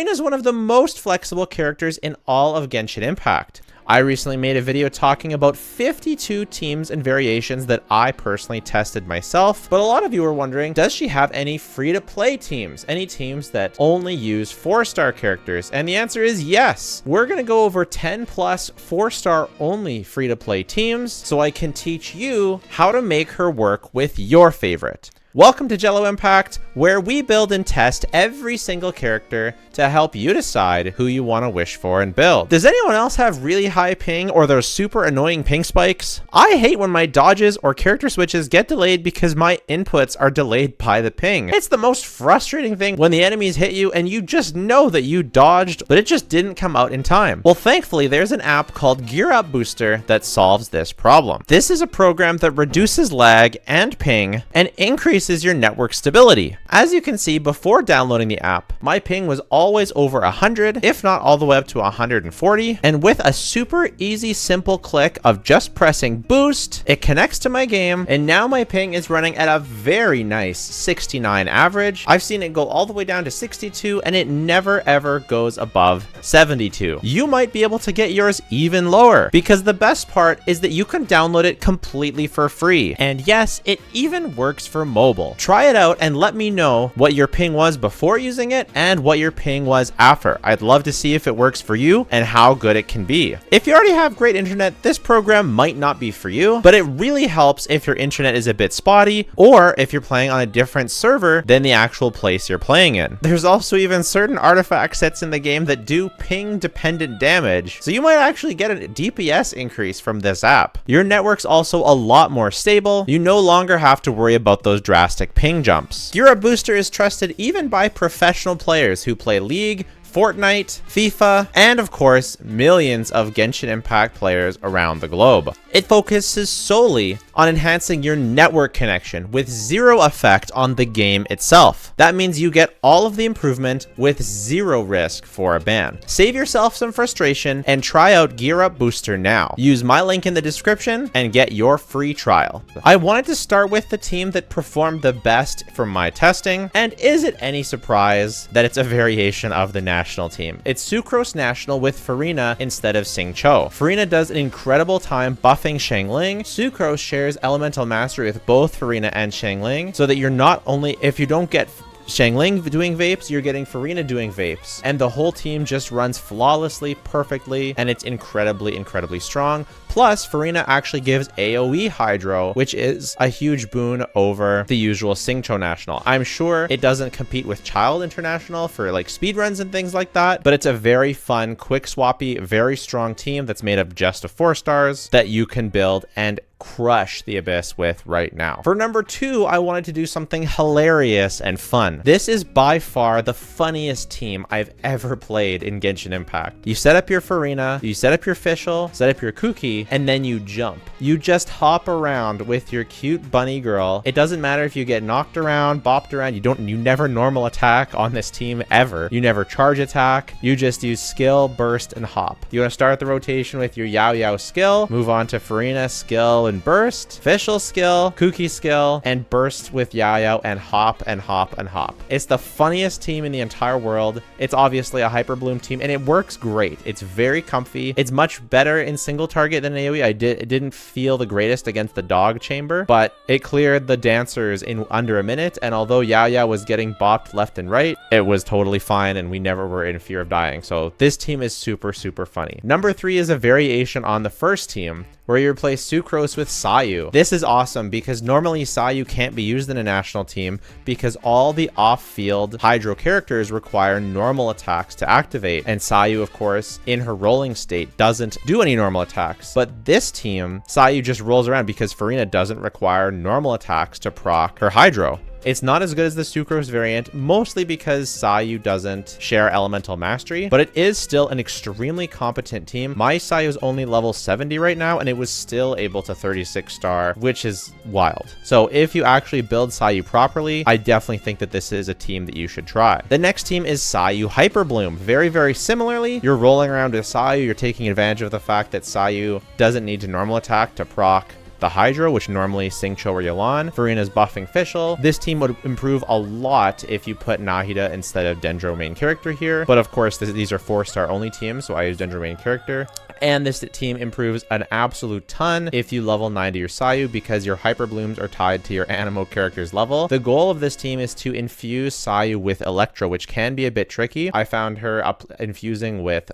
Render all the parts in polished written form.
Furina is one of the most flexible characters in all of Genshin Impact. I recently made a video talking about 52 teams and variations that I personally tested myself, but a lot of you were wondering, does she have any free-to-play teams? Any teams that only use 4-star characters? And the answer is yes. We're going to go over 10 plus 4-star only free-to-play teams so I can teach you how to make her work with your favorite. Welcome to Jello Impact, where we build and test every single character to help you decide who you want to wish for and build. Does anyone else have really high ping or those super annoying ping spikes? I hate when my dodges or character switches get delayed because my inputs are delayed by the ping. It's the most frustrating thing when the enemies hit you and you just know that you dodged, but it just didn't come out in time. Well, thankfully, there's an app called Gear Up Booster that solves this problem. This is a program that reduces lag and ping and increases your network stability. As you can see, before downloading the app, my ping was always over 100, if not all the way up to 140, and with a super easy, simple click of just pressing boost, it connects to my game, and now my ping is running at a very nice 69 average. I've seen it go all the way down to 62, and it never ever goes above 72. You might be able to get yours even lower, because the best part is that you can download it completely for free, and yes, it even works for mobile. Try it out and let me know what your ping was before using it and what your ping was after. I'd love to see if it works for you and how good it can be. If you already have great internet, this program might not be for you, but it really helps if your internet is a bit spotty or if you're playing on a different server than the actual place you're playing in. There's also even certain artifact sets in the game that do ping dependent damage, so you might actually get a DPS increase from this app. Your network's also a lot more stable. You no longer have to worry about those drastic ping jumps. Gear Up Booster is trusted even by professional players who play League, Fortnite, FIFA, and of course, millions of Genshin Impact players around the globe. It focuses solely on enhancing your network connection with zero effect on the game itself. That means you get all of the improvement with zero risk for a ban. Save yourself some frustration and try out Gear Up Booster now. Use my link in the description and get your free trial. I wanted to start with the team that performed the best from my testing, and is it any surprise that it's a variation of the national team? It's Sucrose National with Furina instead of Xingqiu. Furina does an incredible time buffing Xiangling. Sucrose shares elemental mastery with both Furina and Xiangling, so that you're not only, if you don't get Xiangling doing vapes, you're getting Furina doing vapes, and the whole team just runs flawlessly, perfectly, and it's incredibly strong. Plus, Furina actually gives AoE Hydro, which is a huge boon over the usual Xingqiu National. I'm sure it doesn't compete with Child International for like speedruns and things like that, but it's a very fun, quick swappy, very strong team that's made up just of 4 stars that you can build and crush the Abyss with right now. For number 2, I wanted to do something hilarious and fun. This is by far the funniest team I've ever played in Genshin Impact. You set up your Furina, you set up your Fischl, set up your Kuki, and then you jump. You just hop around with your cute bunny girl. It doesn't matter if you get knocked around, bopped around, you never normal attack on this team ever. You never charge attack. You just use skill, burst, and hop. You want to start the rotation with your Yao Yao skill, move on to Furina skill and burst, Fischl skill, Kuki skill, and burst with Yao Yao and hop and hop and hop. It's the funniest team in the entire world. It's obviously a Hyper Bloom team and it works great. It's very comfy. It's much better in single target than AoE. It didn't feel the greatest against the dog chamber, but it cleared the dancers in under a minute, and although Yao Yao was getting bopped left and right, it was totally fine and we never were in fear of dying. So this team is super funny. Number 3 is a variation on the first team, where you replace Sucrose with Sayu. This is awesome because normally Sayu can't be used in a national team because all the off-field Hydro characters require normal attacks to activate, and Sayu, of course, in her rolling state doesn't do any normal attacks. But this team, Sayu just rolls around because Furina doesn't require normal attacks to proc her Hydro. It's not as good as the Sucrose variant, mostly because Sayu doesn't share elemental mastery, but it is still an extremely competent team. My Sayu is only level 70 right now, and it was still able to 36 star, which is wild. So if you actually build Sayu properly, I definitely think that this is a team that you should try. The next team is Sayu Hyper Bloom. Very similarly, you're rolling around with Sayu, you're taking advantage of the fact that Sayu doesn't need to normal attack to proc the Hydro, which normally Xingqiu or Yelan. Furina's buffing Fischl. This team would improve a lot if you put Nahida instead of Dendro main character here. But of course, these are 4-star only teams, so I use Dendro main character. And this team improves an absolute ton if you level 90 your Sayu, because your Hyper Blooms are tied to your Anemo character's level. The goal of this team is to infuse Sayu with Electro, which can be a bit tricky. I found her infusing with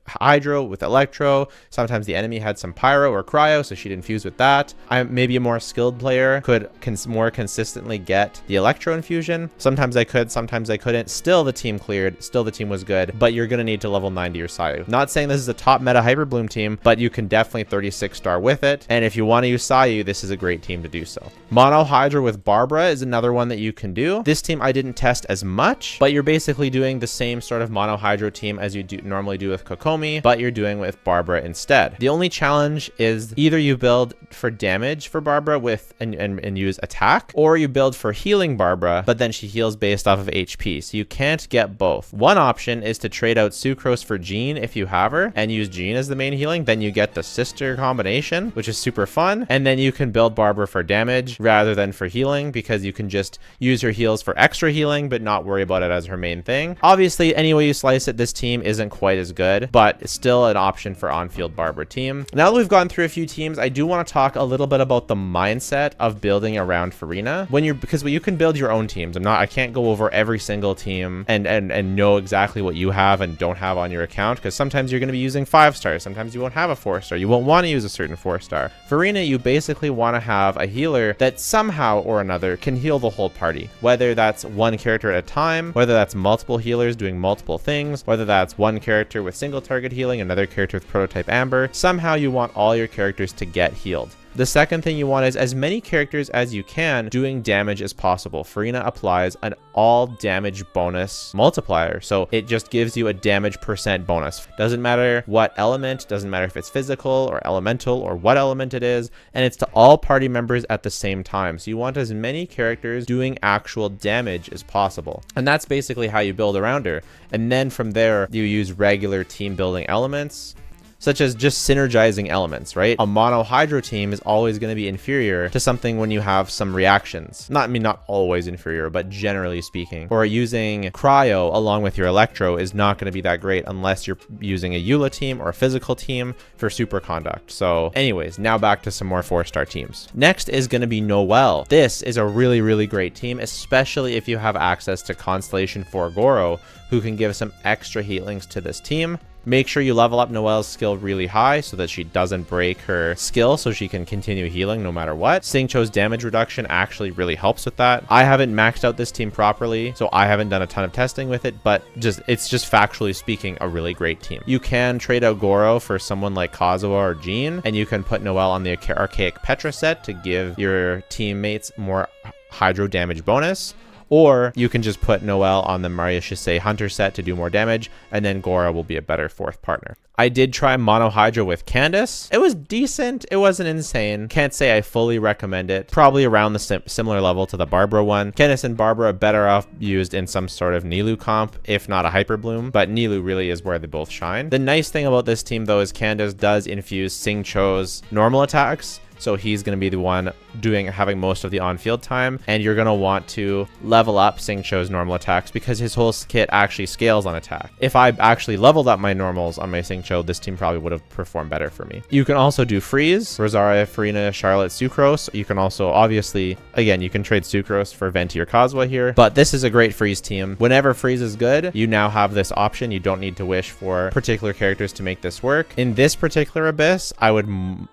Hydro, with Electro. Sometimes the enemy had some Pyro or Cryo, so she'd infuse with that. Maybe a more skilled player could more consistently get the Electro infusion. Sometimes I could, sometimes I couldn't. Still the team cleared, still the team was good, but you're going to need to level 90 your Sayu. Not saying this is a top meta Hyper Bloom team, but you can definitely 36-star with it. And if you want to use Sayu, this is a great team to do so. Mono Hydra with Barbara is another one that you can do. This team I didn't test as much, but you're basically doing the same sort of Mono Hydro team as you normally do with Kokomi, but you're doing with Barbara instead. The only challenge is either you build for damage for Barbara and use attack, or you build for healing Barbara, but then she heals based off of HP. So you can't get both. One option is to trade out Sucrose for Jean if you have her, and use Jean as the main healing. Then you get the sister combination, which is super fun. And then you can build Barbara for damage rather than for healing, because you can just use her heals for extra healing, but not worry about it as her main thing. Obviously, any way you slice it, this team isn't quite as good, but it's still an option for on-field Barbara team. Now that we've gone through a few teams, I do want to talk a little bit about the mindset of building around Furina. Because you can build your own teams. I can't go over every single team and know exactly what you have and don't have on your account, because sometimes you're going to be using 5-stars. Sometimes you won't have a 4-star. You won't want to use a certain 4-star. Furina, you basically want to have a healer that somehow or another can heal the whole party. Whether that's one character at a time, whether that's multiple healers doing multiple things, whether that's one character with single target healing, another character with prototype Amber, somehow you want all your characters to get healed. The second thing you want is as many characters as you can doing damage as possible. Furina applies an all damage bonus multiplier, so it just gives you a damage % bonus. Doesn't matter what element, doesn't matter if it's physical or elemental or what element it is, and it's to all party members at the same time. So you want as many characters doing actual damage as possible. And that's basically how you build around her. And then from there, you use regular team building elements, such as just synergizing elements, right? A mono hydro team is always going to be inferior to something when you have some reactions. Not always inferior, but generally speaking. Or using cryo along with your electro is not going to be that great unless you're using a Eula team or a physical team for superconduct. So anyways, now back to some more 4-star teams. Next is going to be Noelle. This is a really, really great team, especially if you have access to Constellation 4 Goro, who can give some extra healings to this team. Make sure you level up Noelle's skill really high so that she doesn't break her skill, so she can continue healing no matter what. Xingqiu's damage reduction actually really helps with that. I haven't maxed out this team properly, so I haven't done a ton of testing with it, but it's just factually speaking a really great team. You can trade out Goro for someone like Kazuha or Jean, and you can put Noelle on the Archaic Petra set to give your teammates more hydro damage bonus. Or you can just put Noelle on the Maria Shisei Hunter set to do more damage, and then Gora will be a better 4th partner. I did try Mono Hydra with Candace. It was decent. It wasn't insane. Can't say I fully recommend it. Probably around the similar level to the Barbara one. Candace and Barbara are better off used in some sort of Nilou comp, if not a Hyper Bloom, but Nilou really is where they both shine. The nice thing about this team, though, is Candace does infuse Xingqiu's normal attacks. So he's going to be the one having most of the on-field time, and you're going to want to level up Xingqiu's normal attacks because his whole kit actually scales on attack. If I actually leveled up my normals on my Xingqiu, this team probably would have performed better for me. You can also do freeze, Rosaria, Furina, Charlotte, Sucrose. You can also, obviously, again, you can trade Sucrose for Venti or Kazuha here, but this is a great freeze team. Whenever freeze is good, you now have this option. You don't need to wish for particular characters to make this work. In this particular Abyss, I would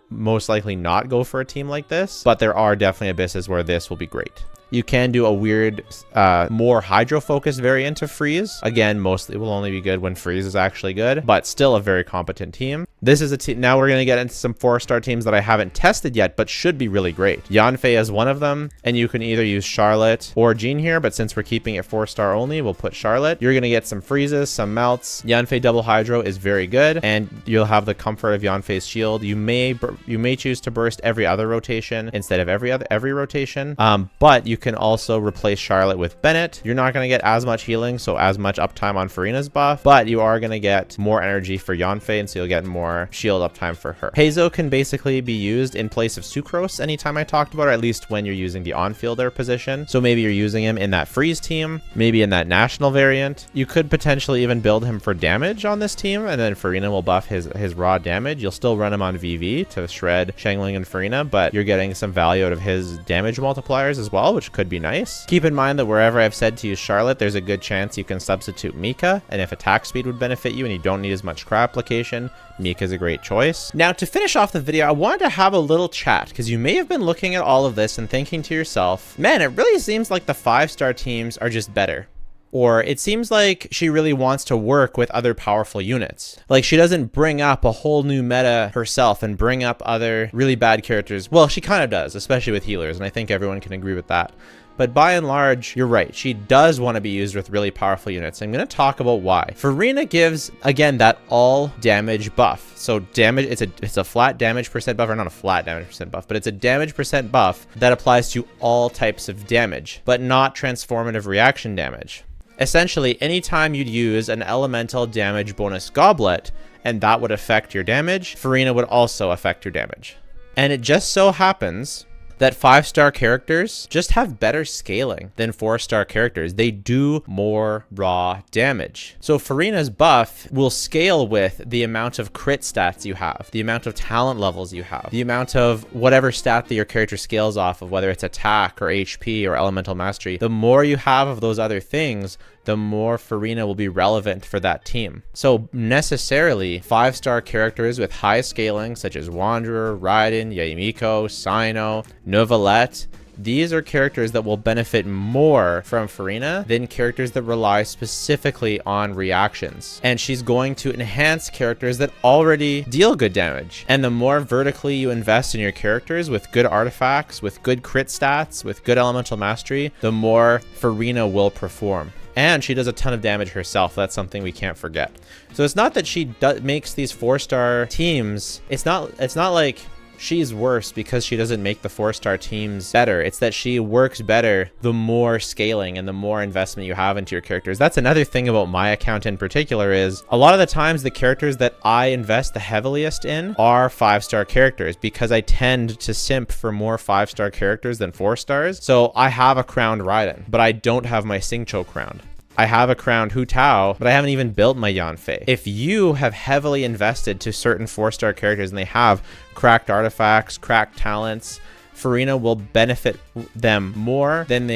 most likely not go for a team like this, but there are definitely abysses where this will be great. You can do a weird, more hydro-focused variant of Freeze. Again, mostly it will only be good when Freeze is actually good, but still a very competent team. This is a team. Now we're going to get into some 4-star teams that I haven't tested yet, but should be really great. Yanfei is one of them, and you can either use Charlotte or Jean here, but since we're keeping it 4-star only, we'll put Charlotte. You're going to get some freezes, some melts. Yanfei double hydro is very good, and you'll have the comfort of Yanfei's shield. You may choose to burst every other rotation instead of every rotation, but you can also replace Charlotte with Bennett. You're not going to get as much healing, so as much uptime on Furina's buff, but you are going to get more energy for Yanfei, and so you'll get more more shield uptime for her. Peizo can basically be used in place of Sucrose anytime I talked about, or at least when you're using the on-fielder position. So maybe you're using him in that freeze team, maybe in that national variant. You could potentially even build him for damage on this team, and then Furina will buff his raw damage. You'll still run him on VV to shred Xiangling and Furina, but you're getting some value out of his damage multipliers as well, which could be nice. Keep in mind that wherever I've said to use Charlotte, there's a good chance you can substitute Mika, and if attack speed would benefit you and you don't need as much crowd application, Mika is a great choice. Now, to finish off the video, I wanted to have a little chat, because you may have been looking at all of this and thinking to yourself, man, it really seems like the 5-star teams are just better. Or it seems like she really wants to work with other powerful units. Like, she doesn't bring up a whole new meta herself and bring up other really bad characters. Well, she kind of does, especially with healers, and I think everyone can agree with that. But by and large, you're right. She does want to be used with really powerful units. I'm going to talk about why. Furina gives, again, that all damage buff. So damage, it's a flat damage percent buff, or not a flat damage percent buff, but it's a damage percent buff that applies to all types of damage, but not transformative reaction damage. Essentially, anytime you'd use an elemental damage bonus goblet, and that would affect your damage, Furina would also affect your damage. And it just so happens that 5-star characters just have better scaling than 4-star characters. They do more raw damage. So Furina's buff will scale with the amount of crit stats you have, the amount of talent levels you have, the amount of whatever stat that your character scales off of, whether it's attack or HP or elemental mastery. The more you have of those other things, the more Furina will be relevant for that team. So necessarily, 5-star characters with high scaling, such as Wanderer, Raiden, Yaimiko, Sino, Novelette, these are characters that will benefit more from Furina than characters that rely specifically on reactions. And she's going to enhance characters that already deal good damage. And the more vertically you invest in your characters with good artifacts, with good crit stats, with good elemental mastery, the more Furina will perform. And she does a ton of damage herself. That's something we can't forget. So it's not that she makes these 4-star teams. It's not like she's worse because she doesn't make the 4-star teams better. It's that she works better the more scaling and the more investment you have into your characters. That's another thing about my account in particular, is a lot of the times the characters that I invest the heaviest in are 5-star characters, because I tend to simp for more 5-star characters than 4-stars. So I have a crowned Raiden, but I don't have my Xingqiu crowned. I have a crowned Hu Tao, but I haven't even built my Yanfei. If you have heavily invested to certain 4-star characters and they have cracked artifacts, cracked talents, Furina will benefit them more than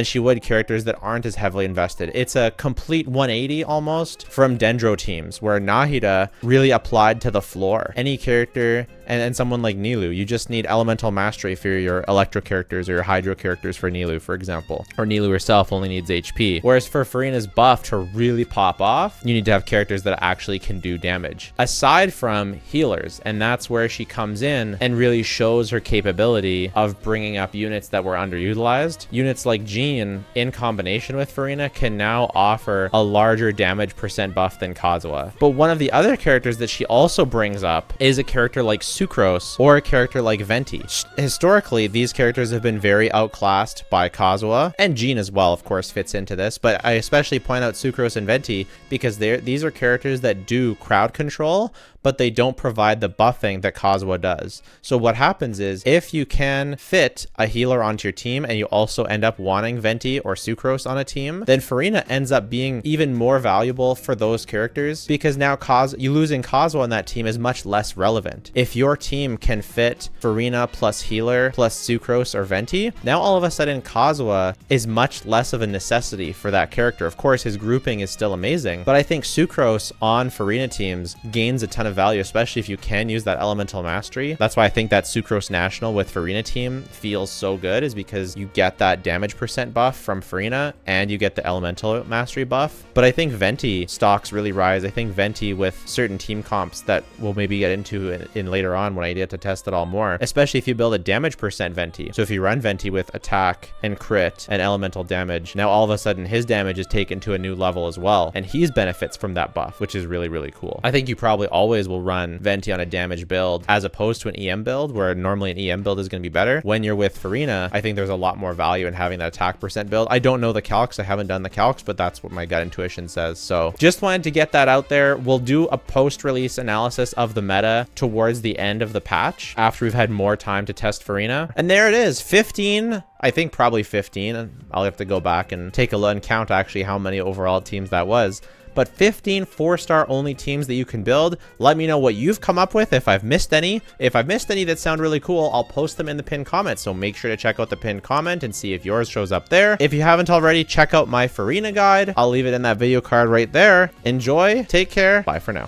she would characters that aren't as heavily invested. It's a complete 180 almost from Dendro teams, where Nahida really applied to the floor. Any character, and someone like Nilou, you just need elemental mastery for your electro characters or your hydro characters for Nilou, for example. Or Nilou herself only needs HP. Whereas for Furina's buff to really pop off, you need to have characters that actually can do damage. Aside from healers, and that's where she comes in and really shows her capability of bringing up units that were underutilized. Units like Jean, in combination with Furina, can now offer a larger damage percent buff than Kazuha. But one of the other characters that she also brings up is a character like Sucrose or a character like Venti. Historically, these characters have been very outclassed by Kazuha, and Jean as well, of course, fits into this, but I especially point out Sucrose and Venti because these are characters that do crowd control, but they don't provide the buffing that Kazuha does. So what happens is, if you can fit a healer onto your team and you also end up wanting Venti or Sucrose on a team, then Furina ends up being even more valuable for those characters, because now you losing Kazuha on that team is much less relevant. If your team can fit Furina plus healer plus Sucrose or Venti, now all of a sudden Kazuha is much less of a necessity for that character. Of course, his grouping is still amazing, but I think Sucrose on Furina teams gains a ton of value, especially if you can use that elemental mastery. That's why I think that Sucrose National with Furina team feels so good, is because you get that damage percent buff from Furina and you get the elemental mastery buff. But I think Venti stocks really rise. I think Venti with certain team comps that we'll maybe get into in later on when I get to test it all more, especially if you build a damage percent Venti. So if you run Venti with attack and crit and elemental damage, now all of a sudden his damage is taken to a new level as well, and he benefits from that buff, which is really, really cool. I think you probably always will run Venti on a damage build as opposed to an EM build, where normally an EM build is going to be better. When you're with Furina, I think there's a lot more value in having that attack percent build. I don't know the calcs, I haven't done the calcs, but that's what my gut intuition says. So just wanted to get that out there. We'll do a post-release analysis of the meta towards the end of the patch after we've had more time to test Furina. And there it is, 15, I think probably 15. I'll have to go back and take a look and count actually how many overall teams that was. But 15 4-star only teams that you can build. Let me know what you've come up with, if I've missed any. If I've missed any that sound really cool, I'll post them in the pinned comment. So make sure to check out the pinned comment and see if yours shows up there. If you haven't already, check out my Furina guide. I'll leave it in that video card right there. Enjoy, take care, bye for now.